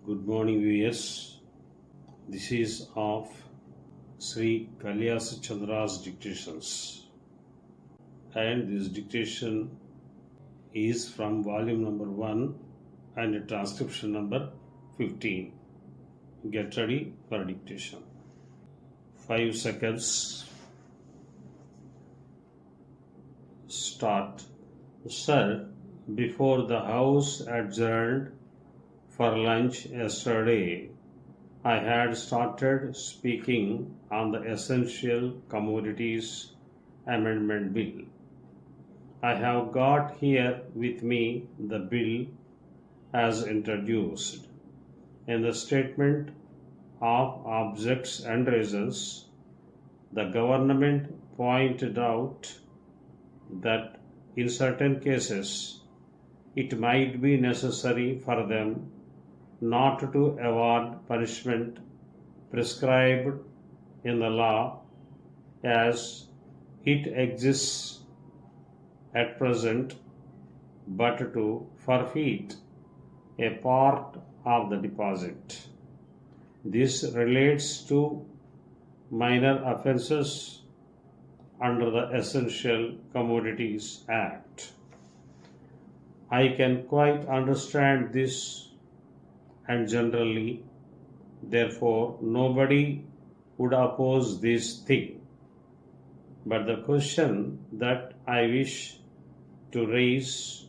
Good morning, viewers. This is of Sri Kailash Chandra'S Dictations, and this dictation is from volume number 1 and transcription number 15. Get ready for dictation. 5 seconds. Start. Sir, before the House adjourned for lunch yesterday, I had started speaking on the Essential Commodities Amendment Bill. I have got here with me the bill as introduced. In the statement of objects and reasons, the government pointed out that in certain cases it might be necessary for them not to award punishment prescribed in the law as it exists at present, but to forfeit a part of the deposit. This relates to minor offences under the Essential Commodities Act. I can quite understand this, and generally, therefore, nobody would oppose this thing. But the question that I wish to raise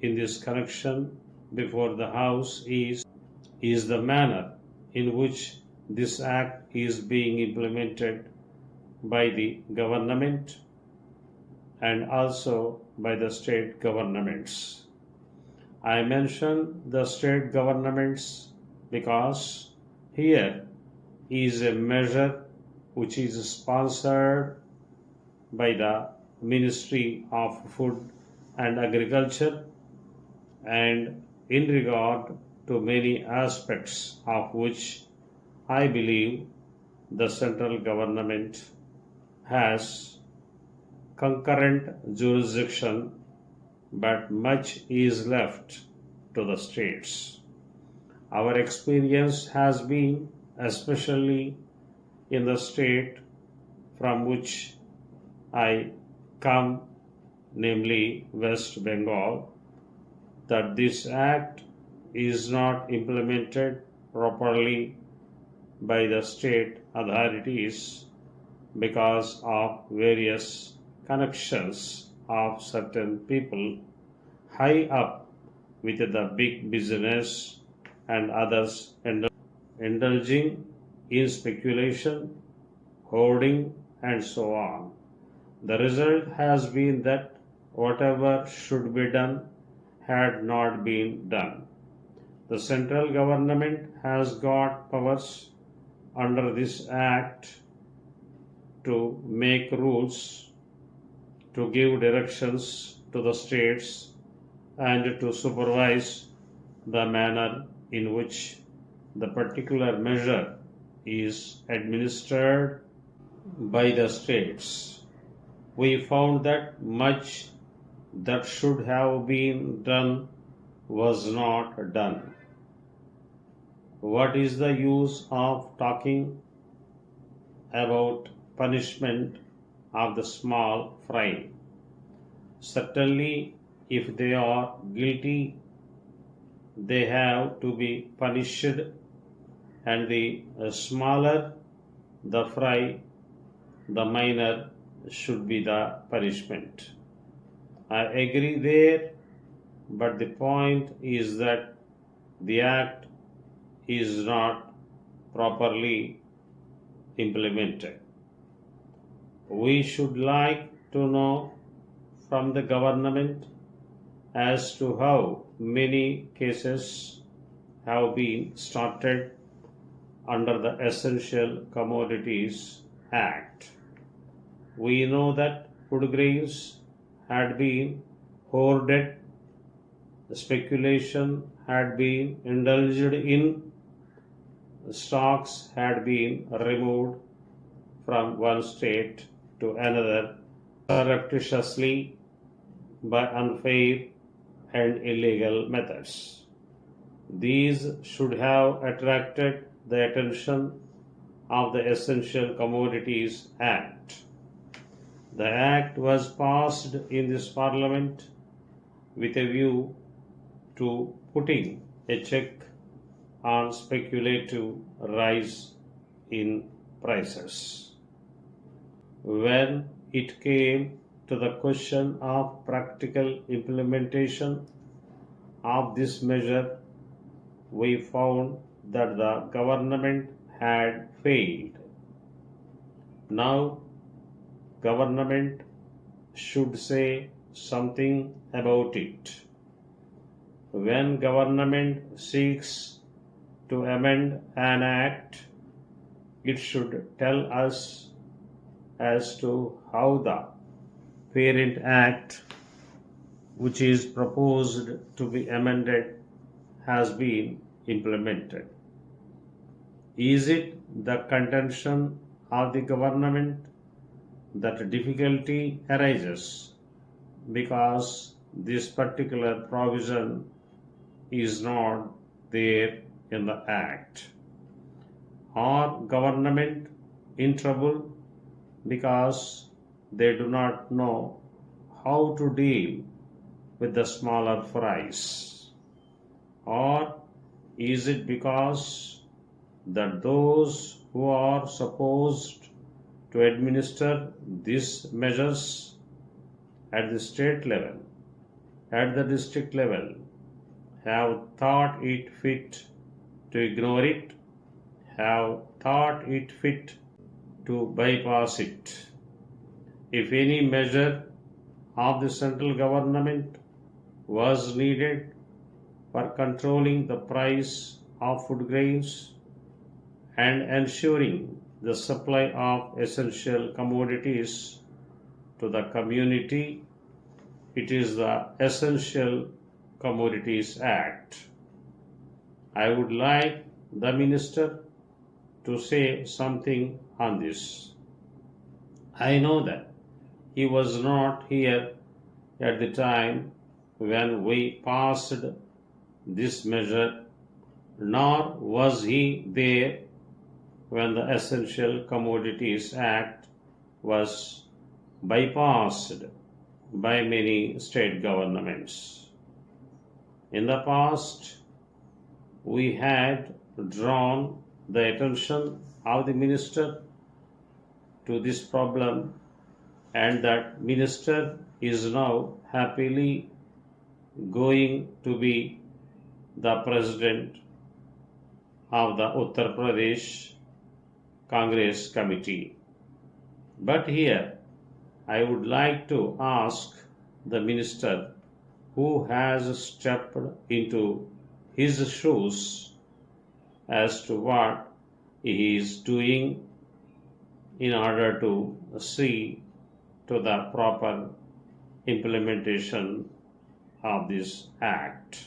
in this connection before the House is the manner in which this act is being implemented by the government and also by the state governments. I mention the state governments because here is a measure which is sponsored by the Ministry of Food and Agriculture, and in regard to many aspects of which I believe the central government has concurrent jurisdiction, but much is left to the states. Our experience has been, especially in the state from which I come, namely West Bengal, that this act is not implemented properly by the state authorities because of various connections of certain people high up with the big business and others indulging in speculation, hoarding, and so on. The result has been that whatever should be done had not been done. The central government has got powers under this act to make rules, to give directions to the states, and to supervise the manner in which the particular measure is administered by the states. We found that much that should have been done was not done. What is the use of talking about punishment of the small fry? Certainly, if they are guilty, they have to be punished, and the smaller the fry, the minor should be the punishment. I agree there, but the point is that the act is not properly implemented. We should like to know from the government as to how many cases have been started under the Essential Commodities Act. We know that food grains had been hoarded, speculation had been indulged in, stocks had been removed from one state to another surreptitiously by unfair and illegal methods. These should have attracted the attention of the Essential Commodities Act. The Act was passed in this Parliament with a view to putting a check on speculative rise in prices. When it came to the question of practical implementation of this measure, we found that the government had failed. Now, government should say something about it. When government seeks to amend an act, it should tell us as to how the parent act, which is proposed to be amended, has been implemented. Is it the contention of the government that difficulty arises because this particular provision is not there in the act? Or government in trouble because they do not know how to deal with the smaller fries? Or is it because that those who are supposed to administer these measures at the state level, at the district level, have thought it fit to ignore it, have thought it fit to bypass it? If any measure of the central government was needed for controlling the price of food grains and ensuring the supply of essential commodities to the community, it is the Essential Commodities Act. I would like the minister to say something on this. I know that he was not here at the time when we passed this measure, nor was he there when the Essential Commodities Act was bypassed by many state governments. In the past, we had drawn the attention of the minister to this problem, and that minister is now happily going to be the president of the Uttar Pradesh Congress Committee. But here I would like to ask the minister who has stepped into his shoes as to what he is doing in order to see to the proper implementation of this act.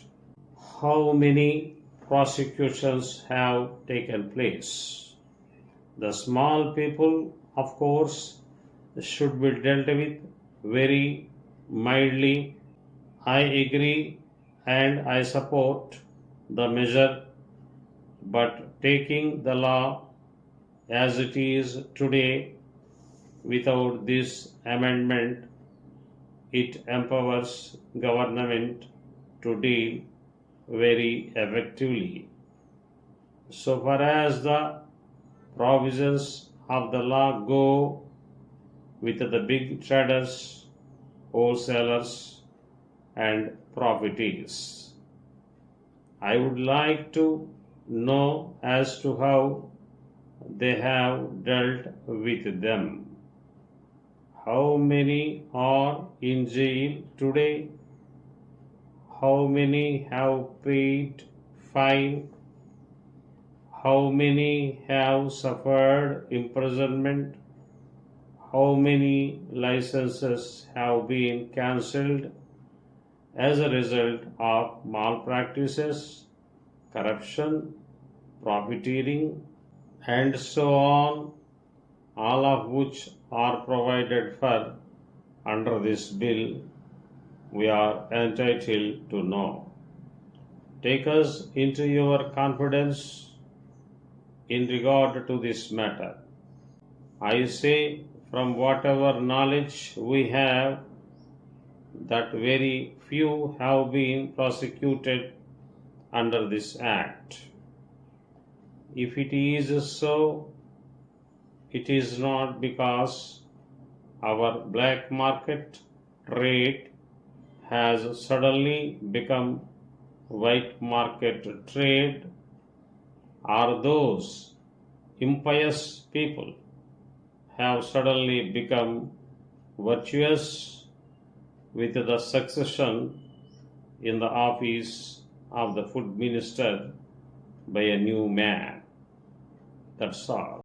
How many prosecutions have taken place? The small people, of course, should be dealt with very mildly. I agree and I support the measure, but taking the law as it is today without this amendment, it empowers government to deal very effectively. So far as the provisions of the law go with the big traders, wholesalers, and profiteers, I would like to know as to how they have dealt with them. How many are in jail today? How many have paid fine? How many have suffered imprisonment? How many licenses have been cancelled as a result of malpractices, corruption, profiteering, and so on, all of which are provided for under this bill, we are entitled to know. Take us into your confidence in regard to this matter. I say, from whatever knowledge we have, that very few have been prosecuted under this act. If it is so, it is not because our black market trade has suddenly become white market trade, or those impious people have suddenly become virtuous with the succession in the office of the food minister by a new man. That's all.